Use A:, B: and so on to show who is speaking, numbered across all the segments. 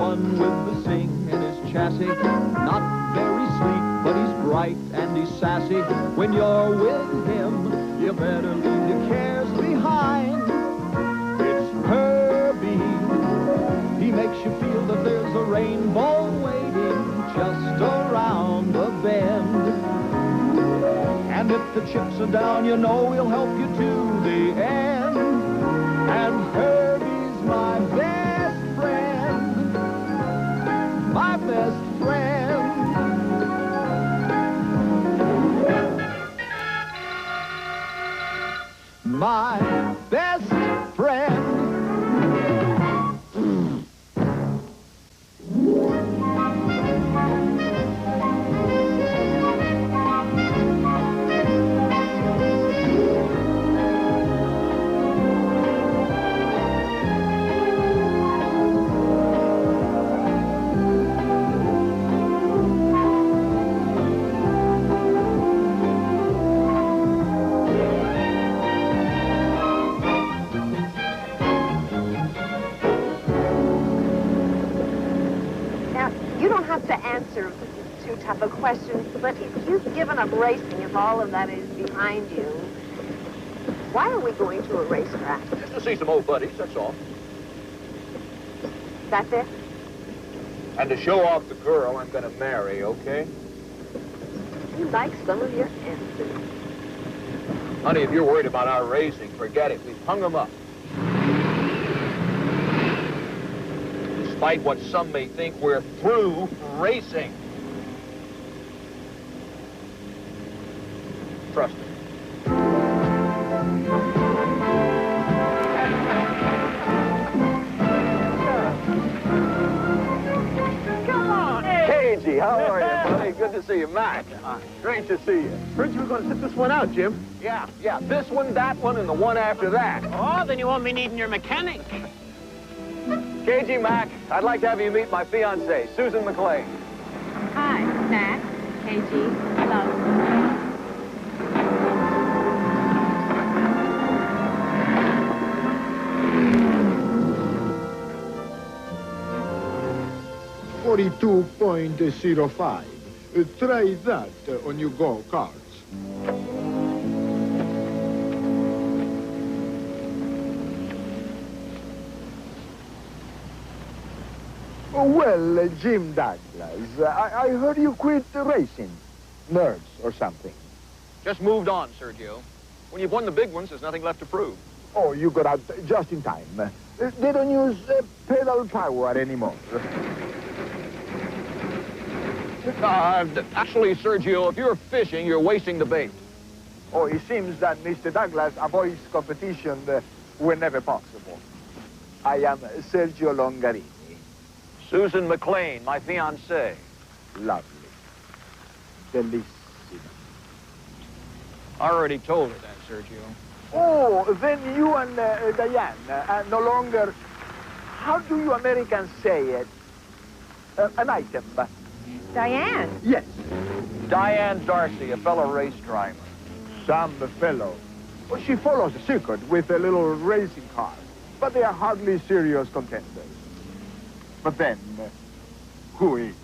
A: fun with the sing in his chassis. Not very sleek, but he's bright and he's sassy. When you're with him, you better leave your cares behind. It's Herbie. He makes you feel that there's a rainbow waiting just around the bend. And if the chips are down, you know he'll help you to the end. And Herbie's my best friend. My best friend. My best friend.
B: Tough a question, but if you've given up racing, if all of that is behind you, why are we going to a racetrack?
C: Just to see some old buddies, that's all.
B: That's it?
C: And to show off the girl I'm going to marry, okay?
B: You like some of your answers.
C: Honey, if you're worried about our racing, forget it. We've hung them up. Despite what some may think, we're through racing. Trust me.
B: Come on!
C: KG, how are you, buddy? Good to see you, Mac. Great to see you.
D: Heard you were going to sit this one out, Jim.
C: Yeah. This one, that one, and the one after that.
E: Oh, then you won't be needing your mechanic.
C: KG, Mac, I'd like to have you meet my fiancée, Susan McLean.
F: Hi, Mac, KG, hello.
G: .05. Try that on your go-karts.
H: Well, Jim Douglas, I heard you quit racing. Nerves or something.
C: Just moved on, Sergio. When you've won the big ones, there's nothing left to prove.
H: Oh, you got out just in time. They don't use pedal power anymore.
C: Actually, Sergio, if you're fishing, you're wasting the bait.
H: Oh, it seems that Mr. Douglas avoids competition whenever possible. I am Sergio Longarini.
C: Susan McLean, my fiancée.
H: Lovely. Delissima.
C: I already told her that, Sergio.
H: Oh, then you and Diane are no longer, how do you Americans say it? An item.
B: Diane?
H: Yes.
C: Diane Darcy, a fellow race driver.
H: Some fellow. Well, she follows the circuit with a little racing car, but they are hardly serious contenders. But then, who is?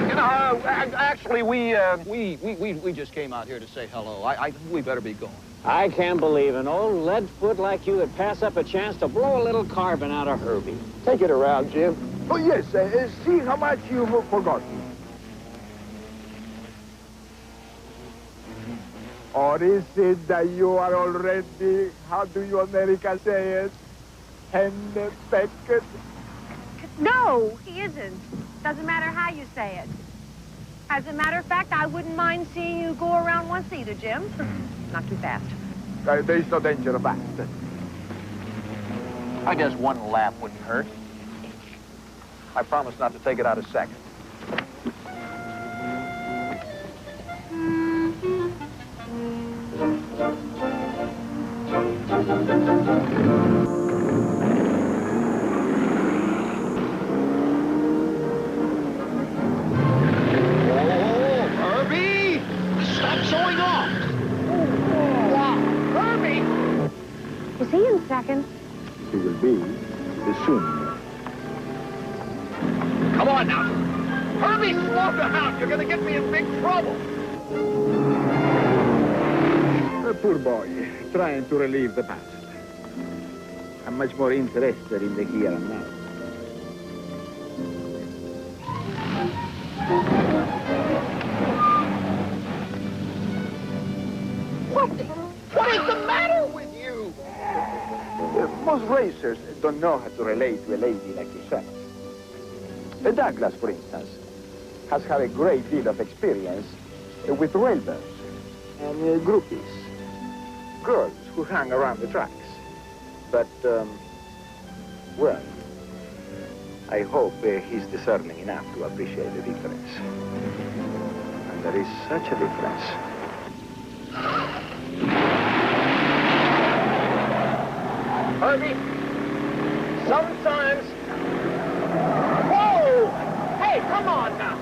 C: You know, actually, we just came out here to say hello. We better be going.
E: I can't believe an old lead foot like you would pass up a chance to blow a little carbon out of Herbie.
H: Take it around, Jim. Oh, yes, see how much you've forgotten. Or is it that you are already, how do you America say it, henpecked?
B: No, he isn't. Doesn't matter how you say it. As a matter of fact, I wouldn't mind seeing you go around once either, Jim. Not too fast.
H: There is no danger of that.
C: I guess one lap wouldn't hurt. I promise not to take it out a second.
B: Is he in second?
H: He will be. soon.
C: Come on now. Herbie, slow down. You're going to get me in big trouble.
H: A poor boy, trying to relieve the past. I'm much more interested in the here and now.
C: What is the matter with you?
H: Most racers don't know how to relate to a lady like yourself. Douglas, for instance, has had a great deal of experience with railbirds and groupies, girls who hang around the tracks. But, well, I hope he's discerning enough to appreciate the difference. And there is such a difference.
C: Herbie, sometimes... Whoa! Hey, come on now.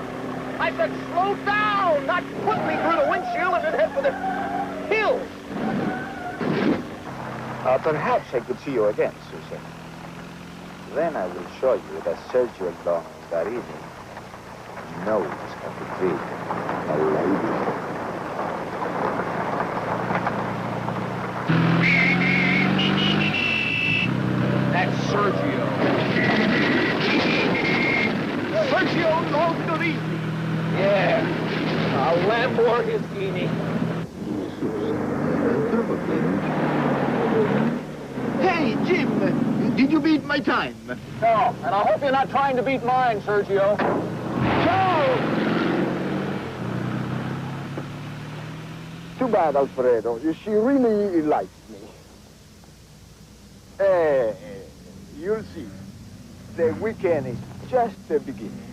C: I said slow down, not put me through the windshield and then head for the hills.
H: Perhaps I could see you again, Susan. Then I will show you that Sergio Longarini knows how to treat a lady.
C: That's Sergio. Sergio Longarini. Yeah, a Lamborghini.
G: Hey, Jim, did you beat my time?
C: No, and I hope you're not trying to beat mine, Sergio.
H: Too bad, Alfredo. She really likes me. You'll see. The weekend is just the beginning.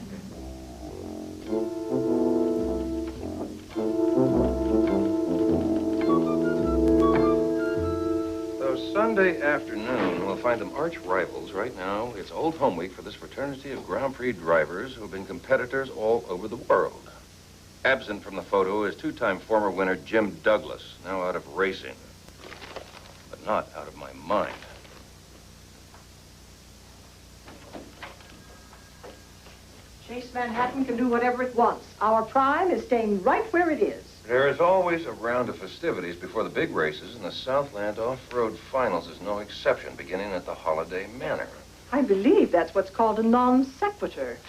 I: Sunday afternoon, we'll find them arch rivals. Right now, it's Old Home Week for this fraternity of Grand Prix drivers who have been competitors all over the world. Absent from the photo is two-time former winner Jim Douglas, now out of racing, but not out of my mind.
J: Chase Manhattan can do whatever it wants. Our prime is staying right where it is.
I: There is always a round of festivities before the big races, and the Southland Off-Road Finals is no exception, beginning at the Holiday Manor.
J: I believe that's what's called a non sequitur.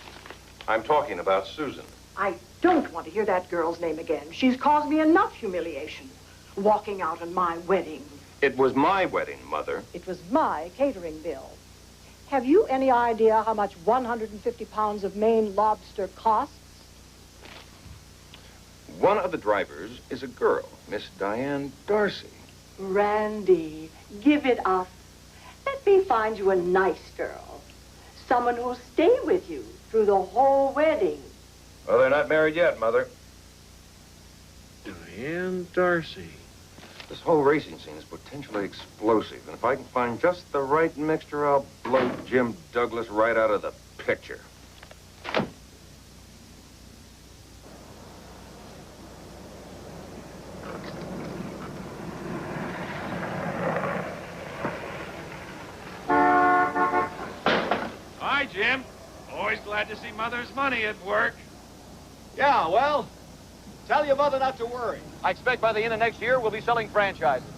I: I'm talking about Susan.
J: I don't want to hear that girl's name again. She's caused me enough humiliation. Walking out on my wedding.
I: It was my wedding, Mother.
J: It was my catering bill. Have you any idea how much 150 pounds of Maine lobster costs?
I: One of the drivers is a girl, Miss Diane Darcy.
J: Randy, give it up. Let me find you a nice girl. Someone who'll stay with you through the whole wedding.
I: Well, they're not married yet, Mother.
E: Diane Darcy.
I: This whole racing scene is potentially explosive, and if I can find just the right mixture, I'll blow Jim Douglas right out of the picture.
K: Hi, Jim. Always glad to see Mother's money at work.
C: Yeah, well, tell your mother not to worry. I expect by the end of next year, we'll be selling franchises.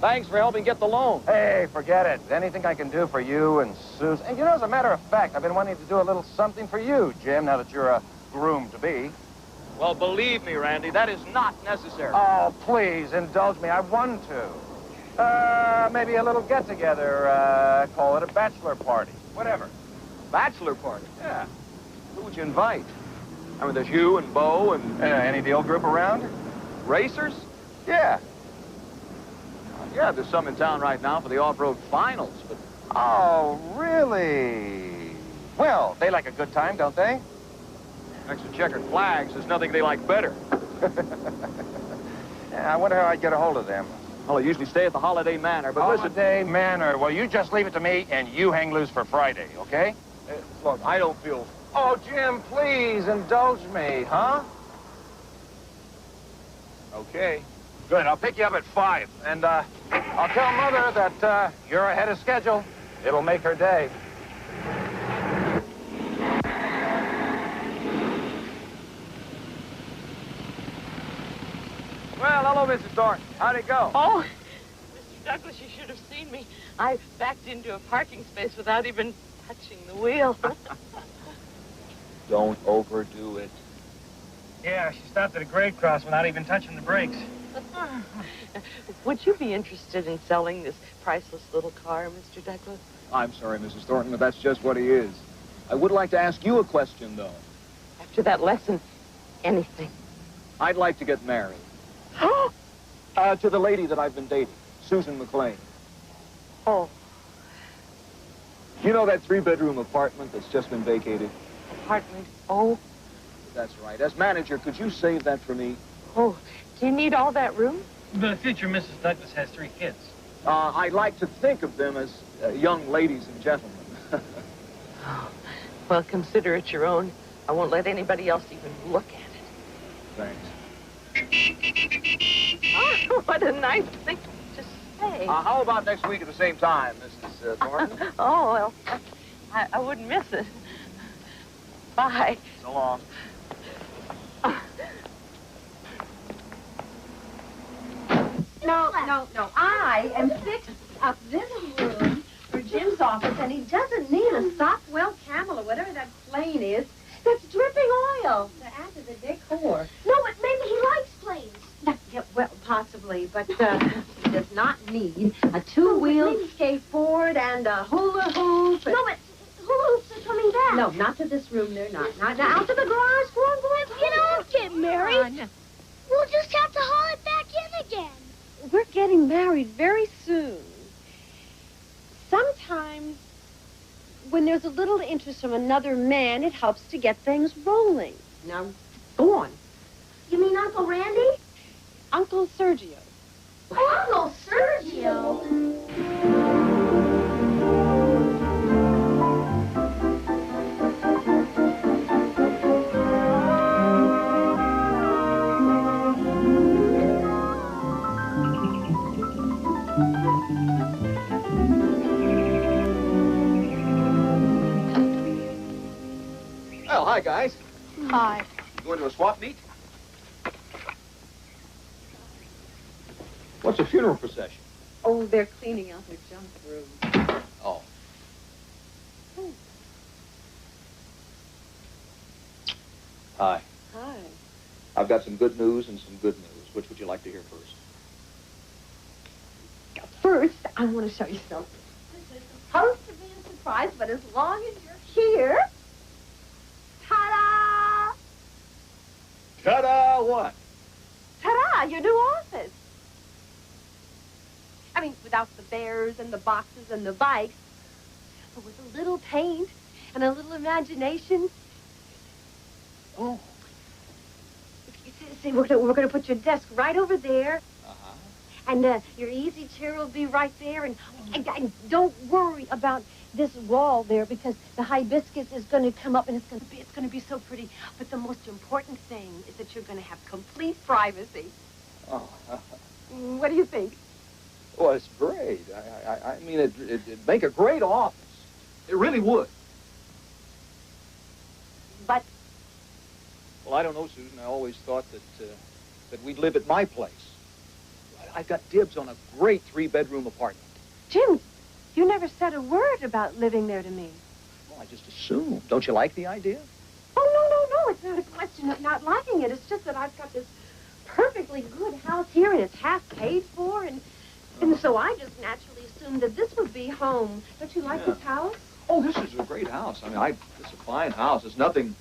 C: Thanks for helping get the loan.
I: Hey, forget it. Anything I can do for you and Susan. And you know, as a matter of fact, I've been wanting to do a little something for you, Jim, now that you're a groom-to-be.
C: Well, believe me, Randy, that is not necessary.
I: Oh, please, indulge me. I want to. Maybe a little get-together. Call it a bachelor party. Whatever.
C: Bachelor party?
I: Yeah.
C: Who would you invite? I mean, there's you and Bo and...
I: Any of the old group around?
C: Racers?
I: Yeah.
C: Yeah, there's some in town right now for the off-road finals, but...
I: Oh, really? Well, they like a good time, don't they?
C: Next to checkered flags, there's nothing they like better.
I: Yeah, I wonder how I'd get a hold of them.
C: Well, they usually stay at the Holiday Manor, but listen...
I: Holiday Manor. Well, you just leave it to me, and you hang loose for Friday, okay?
C: Look, I don't feel...
I: Oh, Jim, please indulge me, huh?
C: Okay.
I: Good, I'll pick you up at 5. And, I'll tell Mother that, you're ahead of schedule.
C: It'll make her day. Well, hello, Mrs. Thornton. How'd it go?
L: Oh, Mr. Douglas, you should have seen me. I backed into a parking space without even touching the wheel.
C: Don't overdo it.
E: Yeah, she stopped at a grade cross without even touching the brakes.
L: Would you be interested in selling this priceless little car, Mr. Douglas?
C: I'm sorry, Mrs. Thornton, but that's just what he is. I would like to ask you a question, though.
L: After that lesson, anything.
C: I'd like to get married. To the lady that I've been dating, Susan McLean.
L: Oh.
C: You know that 3-bedroom apartment that's just been vacated?
L: Apartment? Oh.
C: That's right. As manager, could you save that for me?
L: Oh, do you need all that room?
E: The future Mrs. Douglas has 3 kids.
C: I'd like to think of them as young ladies and gentlemen.
L: Well, consider it your own. I won't let anybody else even look at it.
C: Thanks.
L: Oh, what a nice thing to say.
C: How about next week at the same time, Mrs. Thornton?
L: Oh, well, I wouldn't miss it. Bye.
C: So long.
B: No. I am fixing up this room for Jim's office, and he doesn't need a Sopwell Camel or whatever that plane is that's dripping oil to add to the decor.
M: No, but maybe he likes planes.
B: Yeah, well, possibly, but he does not need a 2-wheeled skateboard and a hula hoop.
M: No, but hula hoops are coming back.
B: No, not to this room. They're not. Not out to the garage. Go on.
M: If you don't get married, we'll just have to haul it back in again.
B: We're getting married very soon. Sometimes, when there's a little interest from another man, it helps to get things rolling. Now, go on.
M: You mean Uncle Randy?
B: Uncle Sergio.
M: Oh, Uncle Sergio.
C: Well, hi, guys.
B: Hi.
C: Going to a swap meet? What's a funeral procession?
B: Oh, they're cleaning out their junk room.
C: Oh. Hi.
B: Hi.
C: I've got some good news and some good news. Which would you like to hear first?
B: First, I want to show you something. This is supposed to be a surprise, but as long as you're here... Ta-da!
C: Ta-da what?
B: Ta-da! Your new office. I mean, without the bears and the boxes and the bikes, but with a little paint and a little imagination.
C: Oh.
B: See, we're gonna put your desk right over there.
C: Uh-huh.
B: And your easy chair will be right there. And don't worry about this wall there, because the hibiscus is going to come up, and it's going to be so pretty. But the most important thing is that you're going to have complete privacy.
C: Oh.
B: What do you think?
C: Well, it's great. I mean, it'd make a great office. It really would.
B: But...
C: Well, I don't know, Susan. I always thought that we'd live at my place. I've got dibs on a great 3-bedroom apartment.
B: Jim, you never said a word about living there to me.
C: Well, I just assumed. Don't you like the idea?
B: Oh, no. It's not a question of not liking it. It's just that I've got this perfectly good house here, and it's half paid for, and so I just naturally assumed that this would be home. Don't you like this house?
C: Oh, this is a great house. I mean, it's a fine house. There's nothing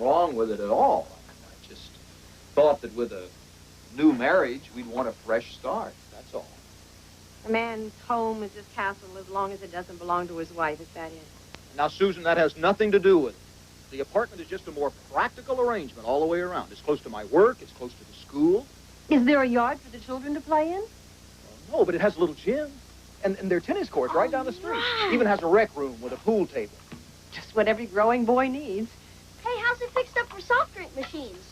C: wrong with it at all. I just thought that with a new marriage, we'd want a fresh start. That's all.
B: A man's home is his castle as long as it doesn't belong to his wife. Is that it?
C: Now, Susan, that has nothing to do with it. The apartment is just a more practical arrangement all the way around. It's close to my work. It's close to the school.
B: Is there a yard for the children to play in?
C: No, but it has a little gym. And their tennis court's right down the street. Right. Even has a rec room with a pool table.
B: Just what every growing boy needs.
M: Hey, how's it fixed up for soft drink machines?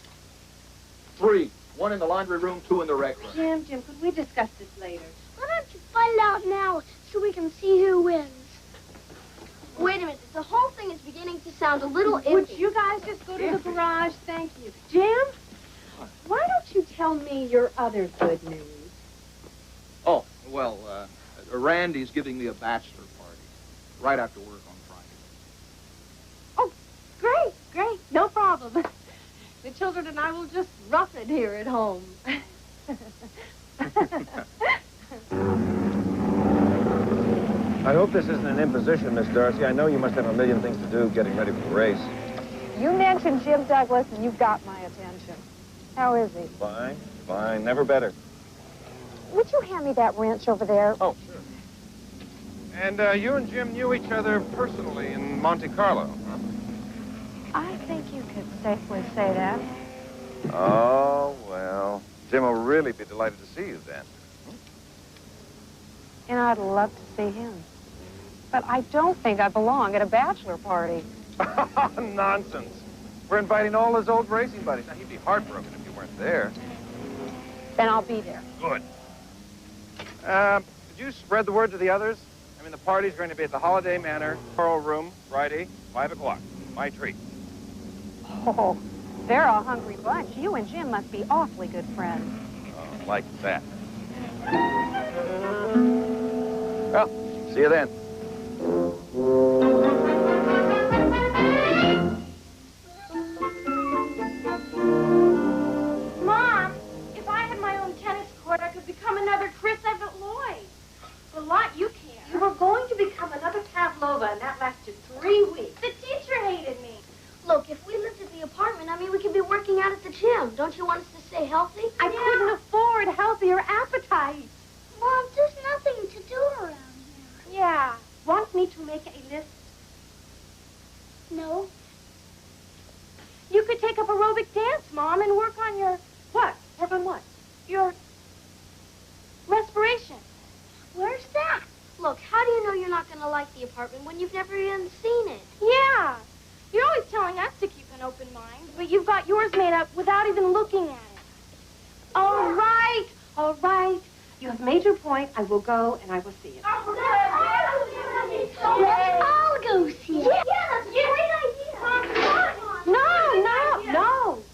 C: 3. 1 in the laundry room, 2 in the rec room.
B: Jim, could we discuss this later?
M: Why don't you find out now so we can see who wins? wait a minute. The whole thing is beginning to sound a little iffy.
B: Would you guys just go to the garage? Thank you. Jim, why don't you tell me your other good news?
C: Oh, well, Randy's giving me a bachelor party right after work on Friday.
B: Oh, great, great. No problem. The children and I will just rough it here at home.
I: I hope this isn't an imposition, Miss Darcy. I know you must have a million things to do getting ready for the race.
F: You mentioned Jim Douglas, and you've got my attention. How is he?
I: Fine, fine. Never better.
F: Would you hand me that wrench over there?
I: Oh, sure. And you and Jim knew each other personally in Monte Carlo, huh?
F: I think you could safely say that.
I: Oh, well. Jim will really be delighted to see you then.
F: And I'd love to see him. But I don't think I belong at a bachelor party.
I: Nonsense. We're inviting all his old racing buddies. Now, he'd be heartbroken if you weren't there.
F: Then I'll be there.
I: Good. Did you spread the word to the others? I mean, the party's going to be at the Holiday Manor, Coral Room, Friday, 5 o'clock. My treat.
F: Oh, they're a hungry bunch. You and Jim must be awfully good friends.
I: Oh, like that. Well, see you then.
B: Mom, if I had my own tennis court, I could become another Chris Everett Lloyd. A lot you can't. You were going to become another Pavlova, and that lasted 3 weeks. The teacher hated me.
M: Look, if we lived at the apartment, I mean, we could be working out at the gym. Don't you want us to stay healthy?
B: I couldn't afford healthier appetite.
M: Mom, there's nothing to do around here.
B: Yeah. Want me to make a list?
M: No.
B: You could take up aerobic dance, Mom, and work on your... What? Work on what? Your... respiration.
M: Where's that? Look, how do you know you're not going to like the apartment when you've never even seen it?
B: Yeah. You're always telling us to keep an open mind, but you've got yours made up without even looking at it. All right. All right. You have made your point. I will go, and I will see it.
M: Let's all go see it. Yeah, that's a great idea.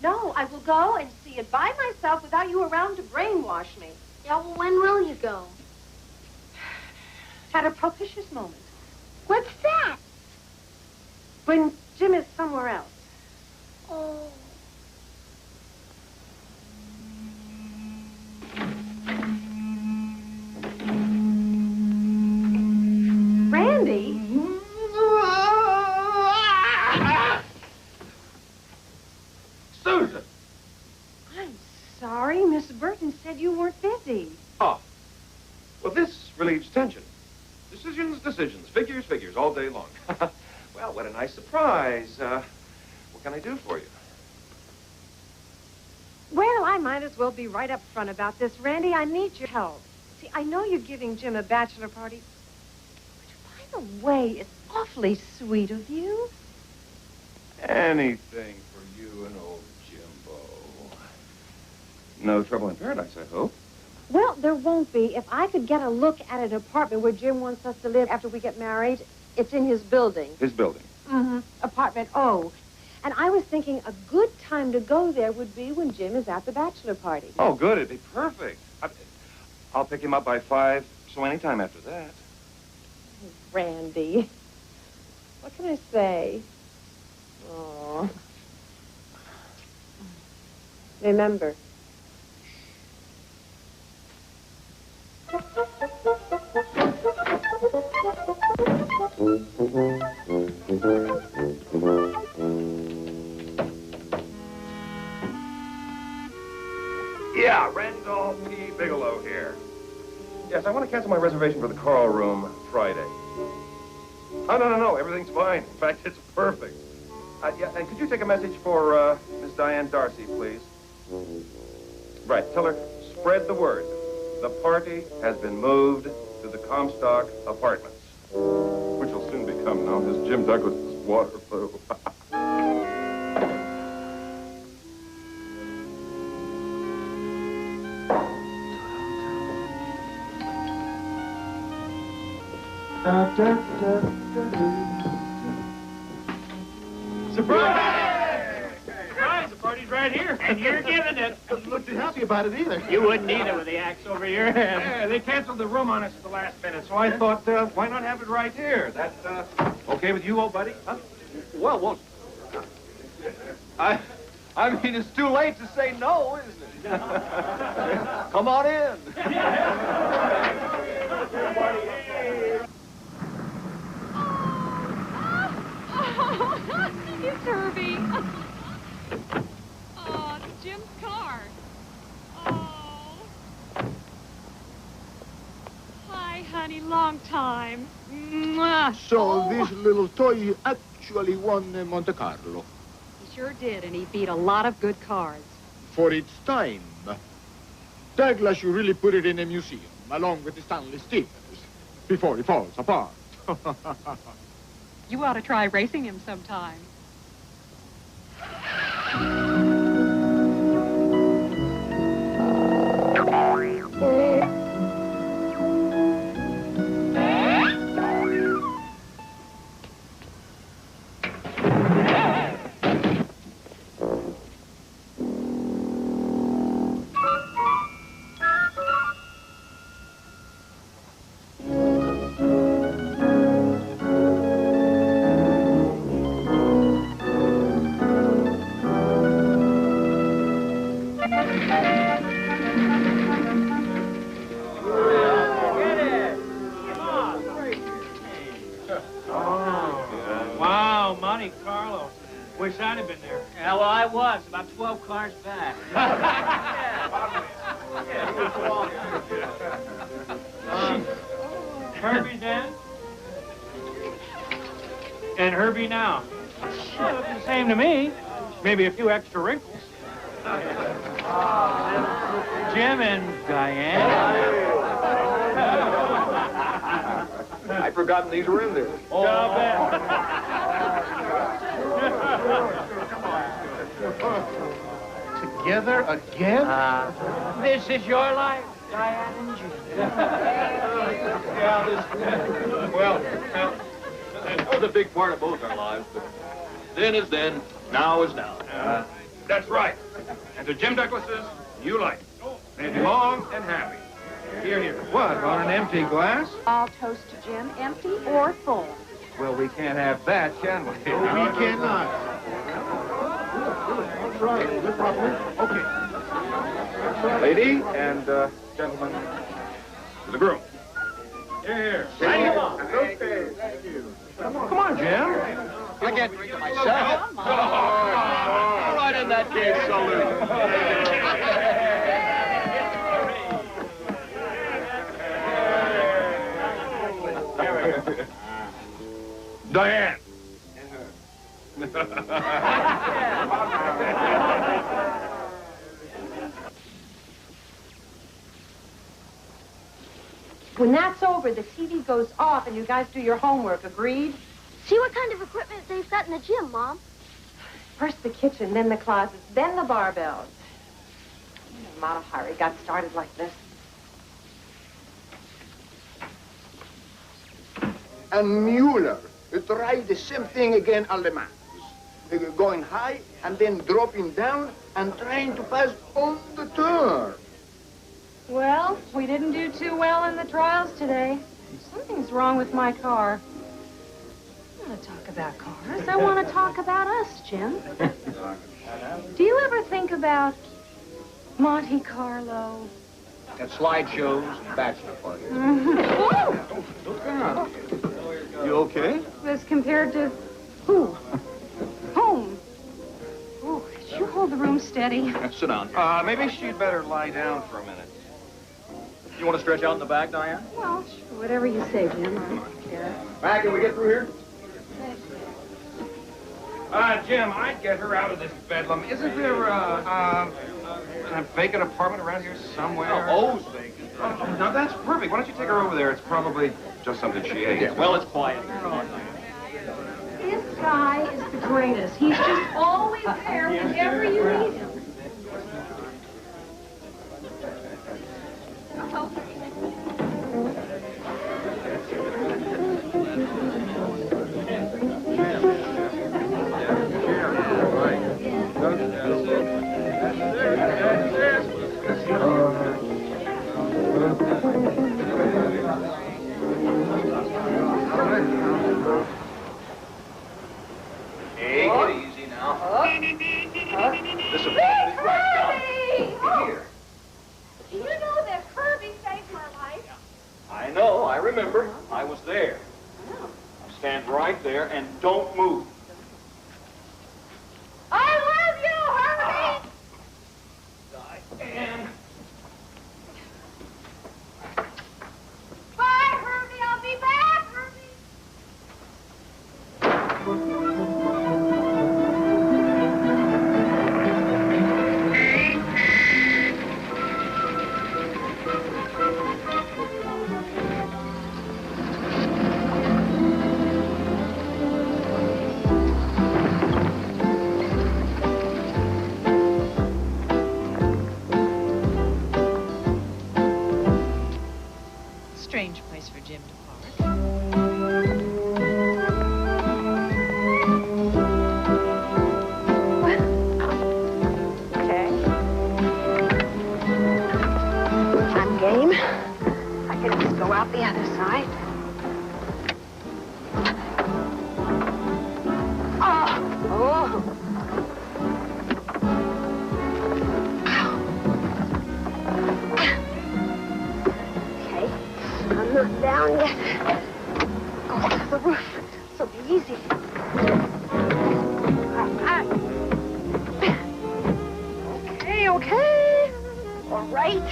B: No. I will go and see it by myself without you around to brainwash me.
M: Yeah, well, when will you go?
B: At a propitious moment.
M: What's that?
B: When Jim is somewhere else.
M: Oh.
B: Randy?
I: Susan!
B: I'm sorry. Miss Burton said you weren't busy.
I: Oh. Well, this relieves tension. Decisions. Figures all day long. Well, what a nice surprise. What can I do for you?
B: Well, I might as well be right up front about this. Randy, I need your help. See, I know you're giving Jim a bachelor party. Which, by the way, is awfully sweet of you.
I: Anything for you and old Jimbo. No trouble in paradise, I hope.
B: Well, there won't be. If I could get a look at an apartment where Jim wants us to live after we get married, it's in his building.
I: His building?
B: Mm-hmm. Apartment O. And I was thinking a good time to go there would be when Jim is at the bachelor party.
I: Oh, good. It'd be perfect. I'll pick him up by 5, so anytime after that.
B: Randy. What can I say? Oh. Remember.
I: Yeah, Randolph P. Bigelow here. Yes, I want to cancel my reservation for the Coral Room Friday. Oh, no. Everything's fine. In fact, it's perfect. Yeah, and could you take a message for Miss Diane Darcy, please? Right, tell her, spread the word. The party has been moved to the Comstock Apartments, which will soon become known as Jim Douglas's Waterloo.
K: Surprise! Surprise! The party's right here, and you're giving it.
D: Doesn't look too happy about it either.
K: You wouldn't either with the axe over your head. Yeah, they canceled the room on us at the last minute, so I thought, why not have it right here? That, okay with you, old buddy? Huh?
C: Well, I mean, it's too late to say no, isn't it? Come on in.
N: It's Herbie. Oh, it's Jim's car. Oh. Hi, honey. Long time. Mwah.
G: So this little toy actually won Monte Carlo.
F: He sure did, and he beat a lot of good cars.
G: For its time. Douglas, you really put it in a museum, along with the Stanley Steamers, before he falls apart.
F: You ought to try racing him sometime.
K: Wow, Monte Carlo. Wish I'd have been there.
E: Yeah, well, I was. About 12 cars back.
K: Herbie then? And Herbie now. Well, looks the same to me. Maybe a few extra wrinkles. Jim and Diane.
C: I'd forgotten these were in there.
D: Together again?
E: This is your life, Diane and Jim.
C: Well, that was a big part of both our lives, but then is then, now is now.
K: That's right. And to Jim Douglas's new life. May it be long and happy. Here, here. What, on an empty glass?
F: I'll toast to Jim, empty or full.
K: Well, we can't have that, can we?
D: We cannot. That's right. Live properly.
K: Okay. Lady and gentlemen, to the groom. Here. Right, come on.
D: Okay. Thank you.
K: Come on, Jim.
C: I can't drink it myself. All right, in that case, salute.
K: Diane.
B: When that's over, the TV goes off and you guys do your homework. Agreed?
M: See what kind of equipment they've got in the gym, Mom.
B: First the kitchen, then the closets, then the barbells. Mata Hari got started like this.
H: And Mueller tried the same thing again on Le Mans. Going high and then dropping down and trying to pass on the turn.
B: Well, we didn't do too well in the trials today. Something's wrong with my car. I want to talk about cars. I want to talk about us, Jim. Do you ever think about Monte Carlo?
C: And slideshows and bachelor parties. You okay?
B: As compared to who? Home. Oh, could you hold the room steady?
C: Sit down.
K: Maybe she'd better lie down for a minute.
C: You want to stretch out in the back, Diane?
B: Well, sure, whatever you say, Jim. I don't care.
C: Back, can we get through here?
K: Jim, I'd get her out of this bedlam. Isn't there a vacant apartment around here somewhere?
C: Oh, vacant.
K: Now, that's perfect. Why don't you take her over there? It's probably just something she ate.
C: Yeah, well, it's quiet. Come on.
B: This guy is the greatest. He's just always there whenever you need him.
K: Stand right there and don't move.
B: I love you, Herbie!
K: Diane.
B: Bye, Herbie. I'll be back, Herbie.
L: Strange place for Jim to park.
B: Okay. I'm game. I can just go out the other side. Oh. Okay. I'm not down yet. Go to the roof. This'll be easy. Okay. All right.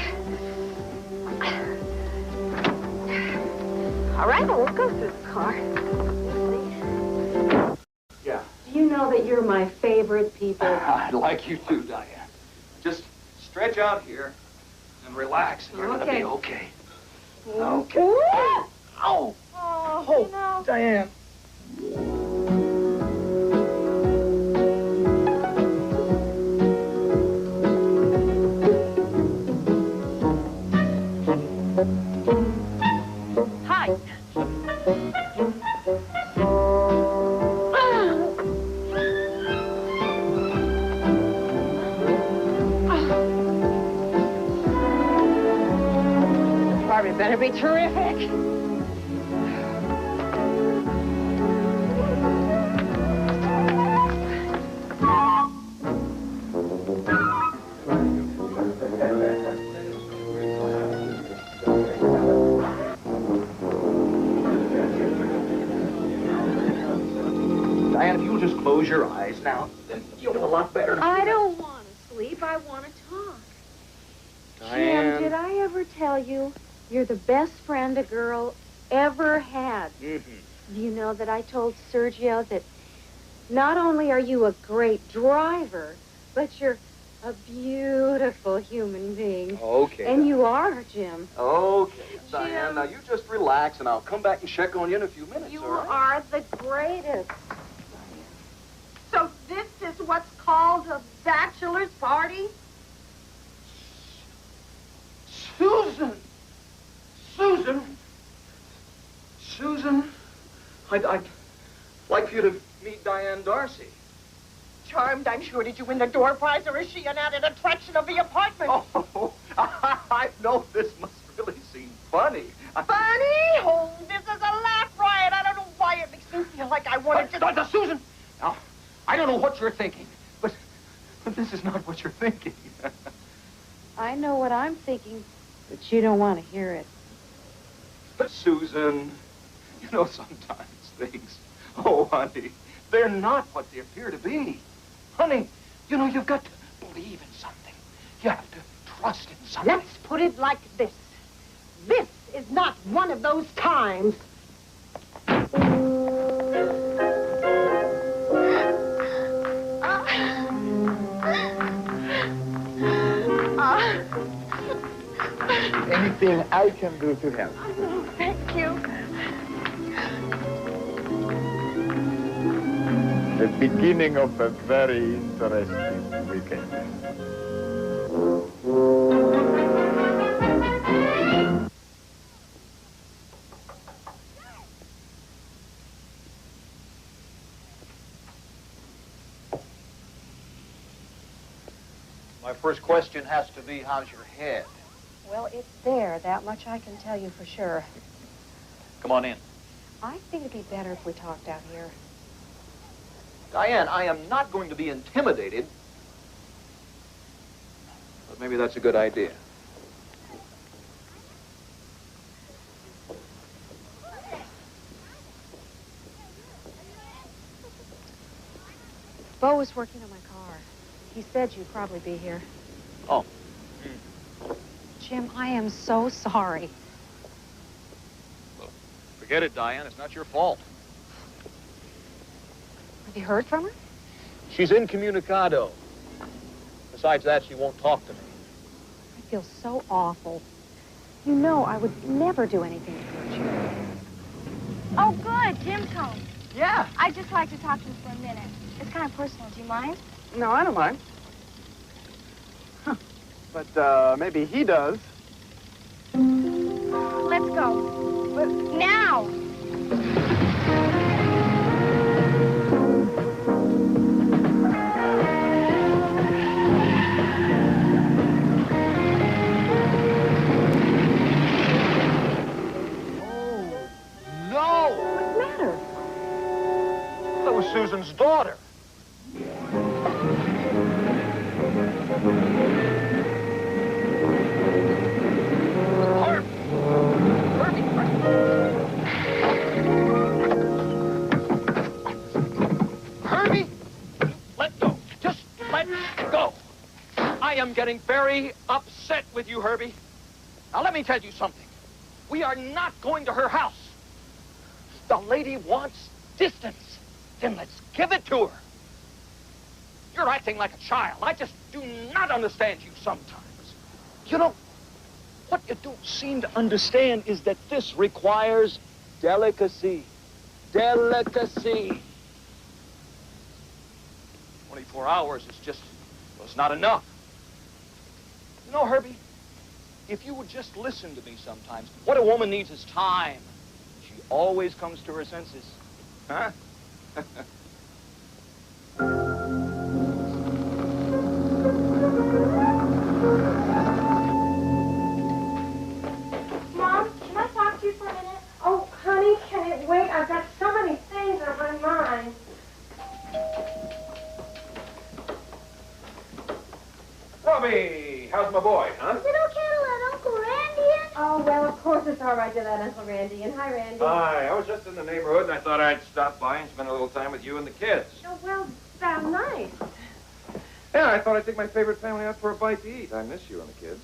B: All right, well, we'll go through the car.
C: Yeah.
B: Do you know that you're my favorite people?
C: I'd like you to, Diane. Just stretch out here and relax, and you're gonna be okay. Okay.
B: Ooh.
C: Ow!
B: Oh, no.
C: Diane.
B: Hi. Barbie better be terrific.
C: Diane, if you'll just close your eyes now, then you'll feel a lot better.
B: I don't want to sleep. I want to talk.
C: Diane.
B: Jim, did I ever tell you you're the best friend a girl ever had?
C: Mm-hmm.
B: Do you know that I told Sergio that not only are you a great driver, but you're a beautiful human being.
C: Okay.
B: And you are, Jim.
C: Okay, Diane, now you just relax, and I'll come back and check on you in a few minutes,
B: You
C: all right?
B: are the greatest. So this is what's called a bachelor's party?
C: Susan! Susan! Susan, I'd like for you to meet Diane Darcy.
B: Charmed, I'm sure. Did you win the door prize, or is she an added attraction of the apartment?
C: Oh, I know this must really seem funny.
B: Funny? Oh, this is a laugh riot. I don't know why it makes me feel like I want to
C: Susan! Now, I don't know what you're thinking, but this is not what you're thinking.
B: I know what I'm thinking, but you don't want to hear it.
C: But Susan, you know, sometimes things, oh, honey, they're not what they appear to be. Honey, you know, you've got to believe in something. You have to trust in something.
B: Let's put it like this. This is not one of those times.
H: Anything I can do to help?
B: Thank you.
H: The beginning of a very interesting weekend.
C: My first question has to be, how's your head?
F: Well, it's there. That much I can tell you for sure.
C: Come on in.
F: I think it'd be better if we talked out here.
C: Diane, I am not going to be intimidated, but maybe that's a good idea.
F: Bo was working on my car. He said you'd probably be here.
O: Oh.
F: Jim, I am so sorry.
O: Well, forget it, Diane. It's not your fault.
F: Have you heard from her?
O: She's incommunicado. Besides that, she won't talk to me.
F: I feel so awful. You know I would never do anything to hurt you.
M: Oh, good. Jim's home.
P: Yeah.
M: I'd just like to talk to you for a minute. It's kind of personal. Do you mind?
P: No, I don't mind. Huh. But maybe he does.
M: Let's go. Now!
O: That was Susan's daughter.
C: Herbie, let go. Just let go. I am getting very upset with you, Herbie. Now, let me tell you something. We are not going to her house. The lady wants distance. Then let's give it to her. You're acting like a child. I just do not understand you sometimes. You know, what you don't seem to understand is that this requires delicacy. Delicacy. 24 hours is just, well, it's not enough. You know, Herbie, if you would just listen to me sometimes, what a woman needs is time. She always comes to her senses. Huh?
B: Mom, can I talk to you for a minute? Oh, honey, can it wait? I've got so many things on my mind.
K: Robbie, how's my boy, huh?
M: Is it okay to let Uncle Randy in?
B: Oh, well, of course it's all right to let Uncle Randy in. Hi, Randy.
K: Hi, I was just in the neighborhood and I thought I'd stop by and spend a little time with you and the kids.
B: Oh, well, that's nice.
K: Yeah, I thought I'd take my favorite family out for a bite to eat. I miss you and the kids.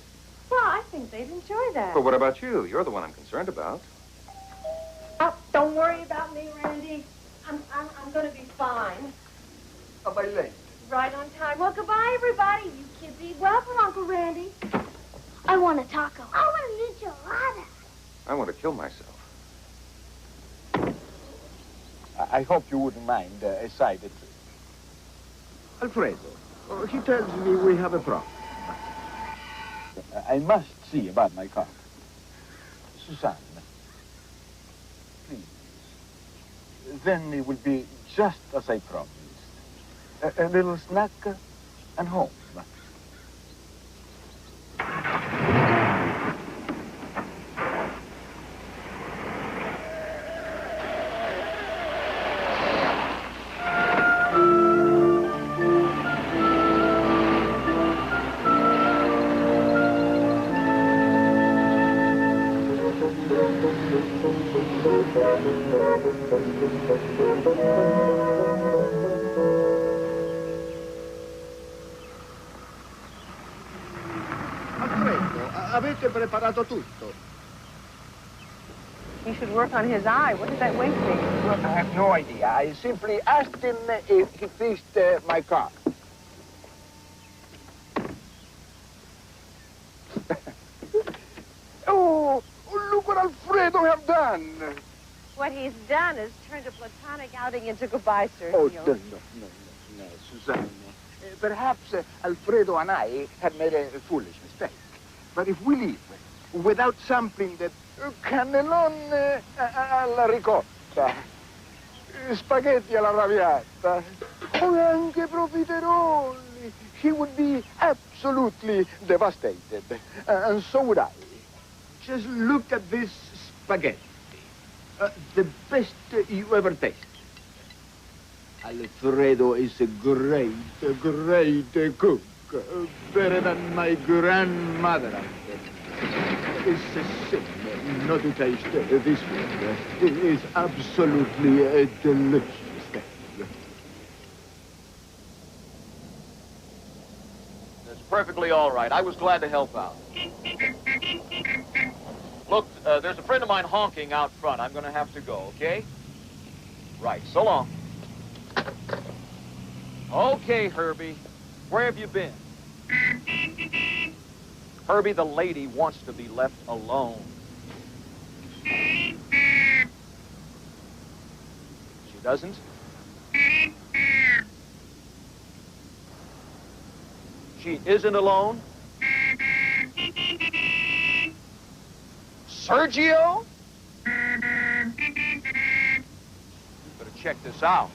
B: Well, I think they'd enjoy that.
K: But what about you? You're the one I'm concerned about.
B: Oh, don't worry about me, Randy. I'm going to be fine.
G: Am I late?
B: Right on time. Well, goodbye, everybody. You kids eat well from Uncle Randy.
M: I want a taco. I want an enchilada.
I: I want to kill myself.
H: I hope you wouldn't mind a side trip.
G: Alfredo, he tells me we have a problem.
H: I must see about my car. Susanna, please. Then it will be just as I promised. A little snack and home.
G: Avete preparato tutto.
F: You should work on his eye. What did that wink mean?
H: Well, I have no idea. I simply asked him if he fixed my car. Oh, look what Alfredo have done.
F: What he's done is turned a platonic outing into goodbye, Sergio.
H: Oh, no, Susanna. Perhaps Alfredo and I have made a foolish mistake. But if we leave without something that cannellone alla ricotta, spaghetti alla raviata, or anche profiteroli, he would be absolutely devastated. And so would I.
G: Just look at this spaghetti. The best you ever tasted. Alfredo is a great cook. Better than my grandmother. It's a sin not to taste this one. It is absolutely a delicious thing.
O: perfectly all right. I was glad to help out. Look, there's a friend of mine honking out front. I'm going to have to go, okay? Right, so long. Okay, Herbie. Where have you been? Herbie, the lady wants to be left alone. She doesn't? She isn't alone? Sergio? You better check this out.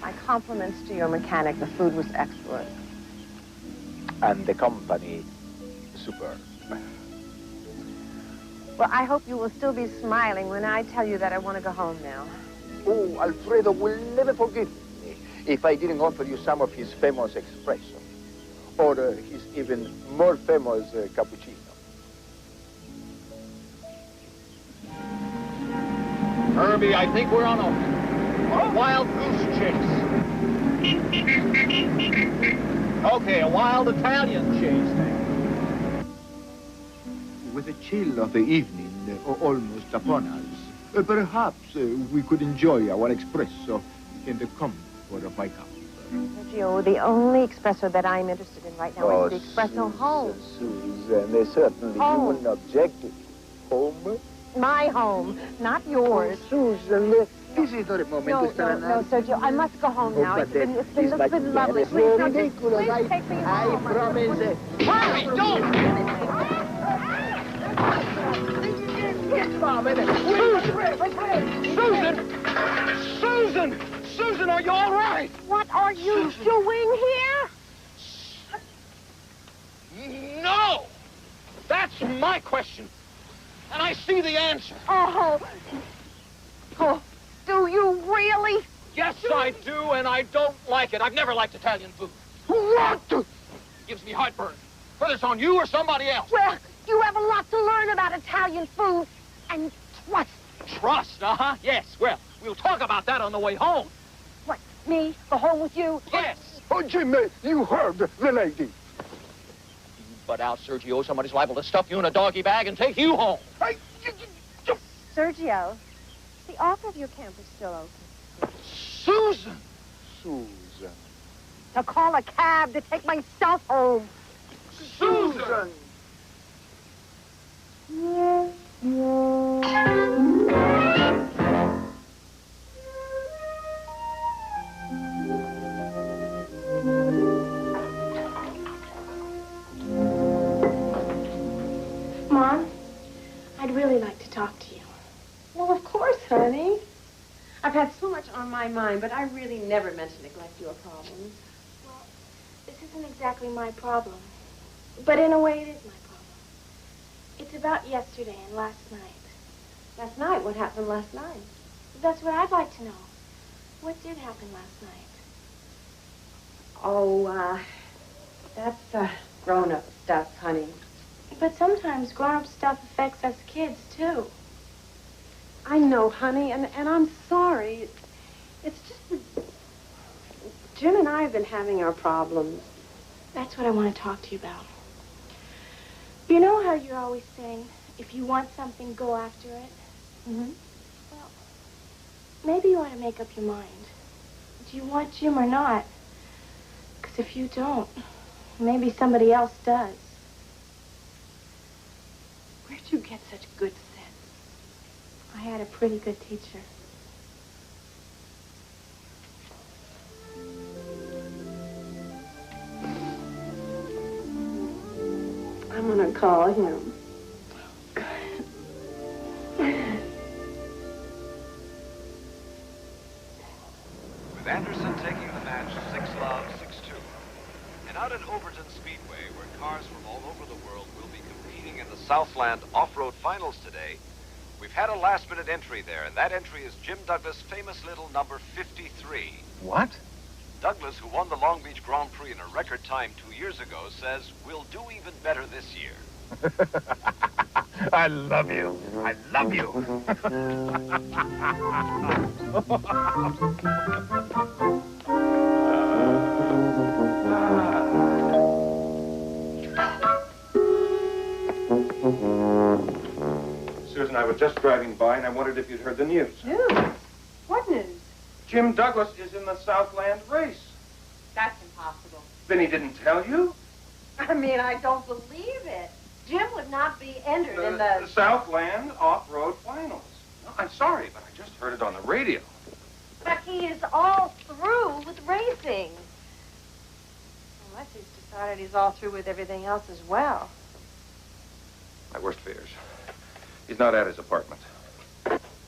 F: My compliments to your mechanic. The food was excellent.
H: And the company, superb.
F: Well, I hope you will still be smiling when I tell you that I want to go home now.
H: Oh, Alfredo will never forgive me if I didn't offer you some of his famous espresso. Or his even more famous cappuccino.
O: Herbie, I think we're on a wild goose chase. Okay, a wild Italian chase then.
G: With the chill of the evening almost upon us, perhaps we could enjoy our espresso in the comfort of my cup.
F: Sergio, the only espresso that I'm interested in right now is the espresso home.
H: Susan, certainly you wouldn't object to home.
F: My home, not yours.
H: Susan, this is not a moment
F: No,
H: to start
F: no, Sergio, I must go home now. It's been lovely. Please, no, please take me home.
H: I promise.
O: Hurry, don't! Susan! Susan, are you all right?
F: What are you doing here?
O: No! That's my question. And I see the answer.
F: Oh, do you really?
O: Yes, I do, and I don't like it. I've never liked Italian food.
F: What?
O: Gives me heartburn. Whether it's on you or somebody else.
F: Well, you have a lot to learn about Italian food and trust.
O: Trust, uh-huh, yes. Well, we'll talk about that on the way home.
F: What, me? Go home with you?
O: Yes.
H: Oh, Jimmy, you heard the lady.
O: But out, Sergio, somebody's liable to stuff you in a doggy bag and take you home.
F: Sergio, the offer of your camp is still open.
O: Susan!
H: Susan.
F: To call a cab to take myself home.
O: Susan!
B: Mom, I'd really like to talk to you.
Q: Well, of course, honey. I've had so much on my mind, but I really never meant to neglect your problems.
B: Well, this isn't exactly my problem, but in a way it is my problem. It's about yesterday and last night.
Q: Last night? What happened last night?
B: That's what I'd like to know. What did happen last night?
Q: Oh, that's grown-up stuff, honey.
B: But sometimes grown-up stuff affects us kids, too.
Q: I know, honey, and I'm sorry. It's just that Jim and I have been having our problems.
B: That's what I want to talk to you about. You know how you're always saying, if you want something, go after it?
Q: Mm-hmm.
B: Well, maybe you ought to make up your mind. Do you want Jim or not? Because if you don't, maybe somebody else does.
Q: Where'd you get such good sense?
B: I had a pretty good teacher.
Q: I'm gonna call him.
R: With Anderson taking the match 6-love, 6-2. And out at Overton Speedway, where cars from all over the world will be competing in the Southland Off-Road Finals today, We've had a last-minute entry there, and that entry is Jim Douglas' famous little number 53.
I: What?
R: Douglas, who won the Long Beach Grand Prix in a record time 2 years ago, says we'll do even better this year.
I: I love you. I love you.
K: Susan, I was just driving by, and I wondered if you'd heard the news.
Q: News? What news?
K: Jim Douglas is in the Southland race.
B: That's impossible.
K: Then he didn't tell you?
B: I mean, I don't believe it. Jim would not be entered in the...
K: Southland Off-Road Finals. No, I'm sorry, but I just heard it on the radio.
B: But he is all through with racing. Unless he's decided he's all through with everything else as well.
I: My worst fears. He's not at his apartment.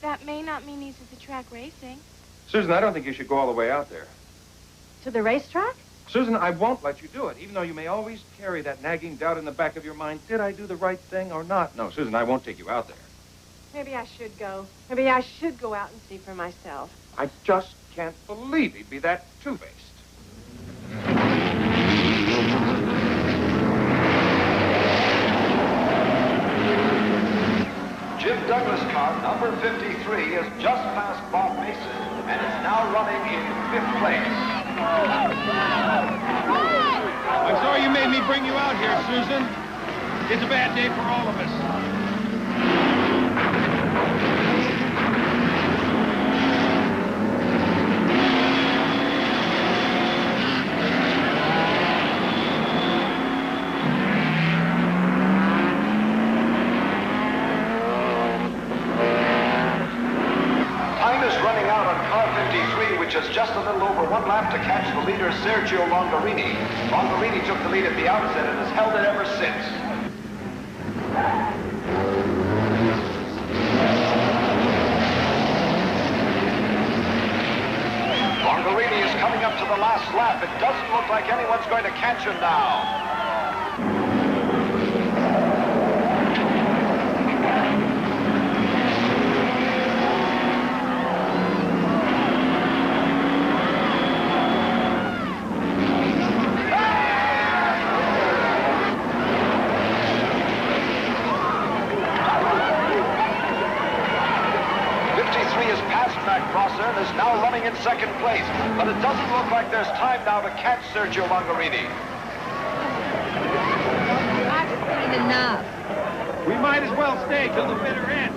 N: That may not mean he's at the track racing.
K: Susan, I don't think you should go all the way out there.
B: To the racetrack?
K: Susan, I won't let you do it, even though you may always carry that nagging doubt in the back of your mind. Did I do the right thing or not? No, Susan, I won't take you out there.
B: Maybe I should go. Maybe I should go out and see for myself.
K: I just can't believe he'd be that two-faced.
R: Jim Douglas' car, number 53, has just passed Bob Mason and is now running in 5th place.
K: I'm sorry you made me bring you out here, Susan. It's a bad day for all of us.
R: Which is just a little over 1 lap to catch the leader, Sergio Longarini. Longarini took the lead at the outset and has held it ever since. Longarini is coming up to the last lap. It doesn't look like anyone's going to catch him now. Is now running in 2nd place, but it doesn't look like there's time now to catch Sergio Longarini.
B: I've seen enough.
K: We might as well stay till the bitter end.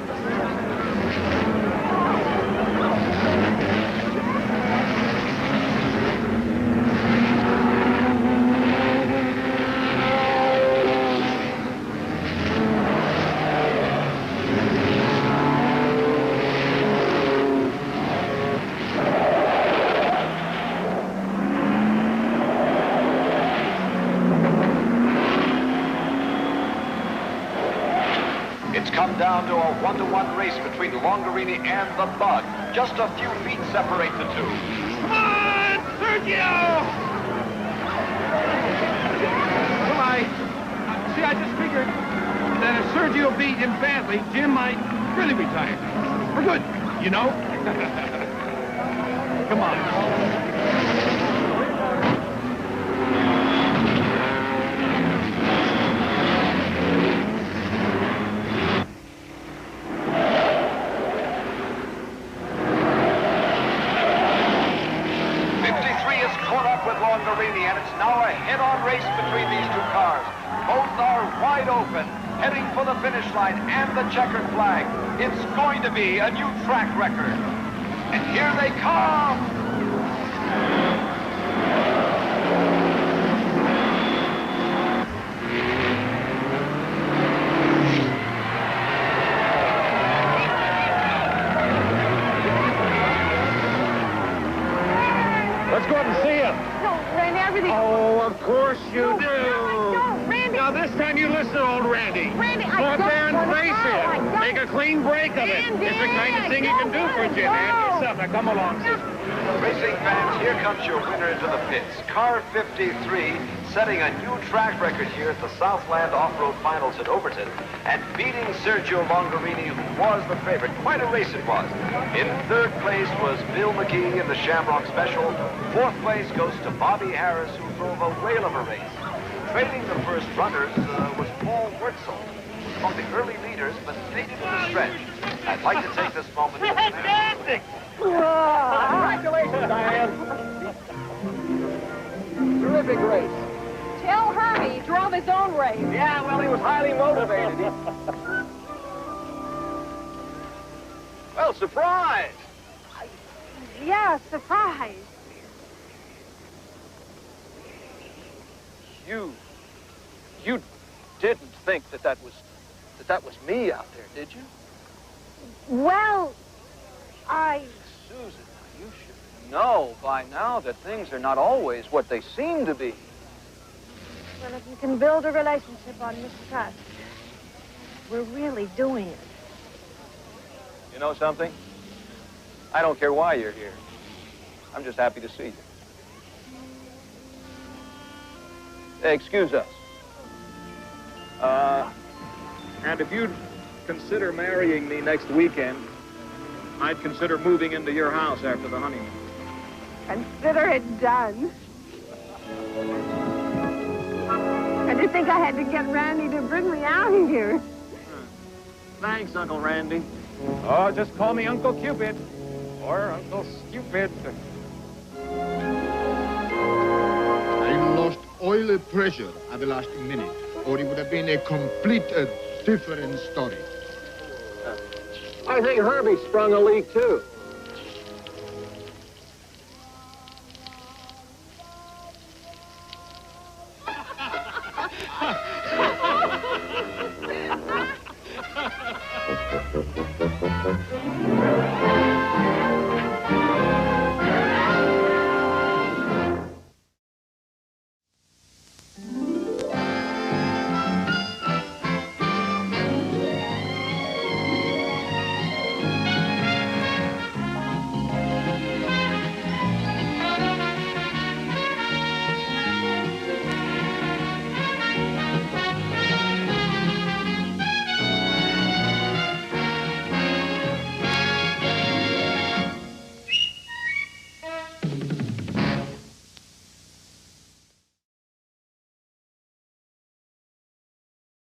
R: Down to a 1-to-1 race between Longarini and the Bug. Just a few feet separate the two.
K: Come on, Sergio! Well, I just figured that if Sergio beat him badly, Jim might really retire. For good, you know? Come on.
R: And it's now a head-on race between these two cars. Both are wide open, heading for the finish line and the checkered flag. It's going to be a new track record. And here they come!
K: Let's go up and see him.
B: No, Randy, I really...
K: Oh, of course you do.
B: No, Randy.
K: Now, this time you listen to old Randy.
B: Randy, I don't
K: Go up there and race here. Make a clean break of it. It's the kind of thing you can do for Jim. And yourself. Now, come along, sister.
R: Racing fans, here comes your winner into the pits. Car 53, setting a new track record here at the Southland Off-Road Finals at Overton, and beating Sergio Longarini, who was the favorite. Quite a race it was. In third place was Bill McGee in the Shamrock Special. Fourth place goes to Bobby Harris, who drove a whale of a race. Trailing the first runners was Paul Wurtzel, among the early leaders, but faded in the stretch. I'd like to take this moment to
K: Fantastic!
O: Congratulations, Diane. Terrific race.
F: Tell Herbie he drove his own race.
O: Yeah, well, he was highly motivated. Well, surprise!
F: Yeah, surprise.
O: You didn't think that was me out there, did you?
F: Well,
O: Susan, you should know by now that things are not always what they seem to be.
B: Well, if you can build a relationship on mistrust, we're really doing it.
O: You know something? I don't care why you're here. I'm just happy to see you. Hey, excuse us.
K: And if you'd consider marrying me next weekend, I'd consider moving into your house after the honeymoon.
Q: Consider it done. I did think I had to get Randy to bring me out here.
K: Thanks, Uncle Randy. Oh, just call me Uncle Cupid. Or Uncle Stupid.
G: I lost all the pressure at the last minute, or it would have been a complete different story.
E: I think Herbie sprung a leak, too.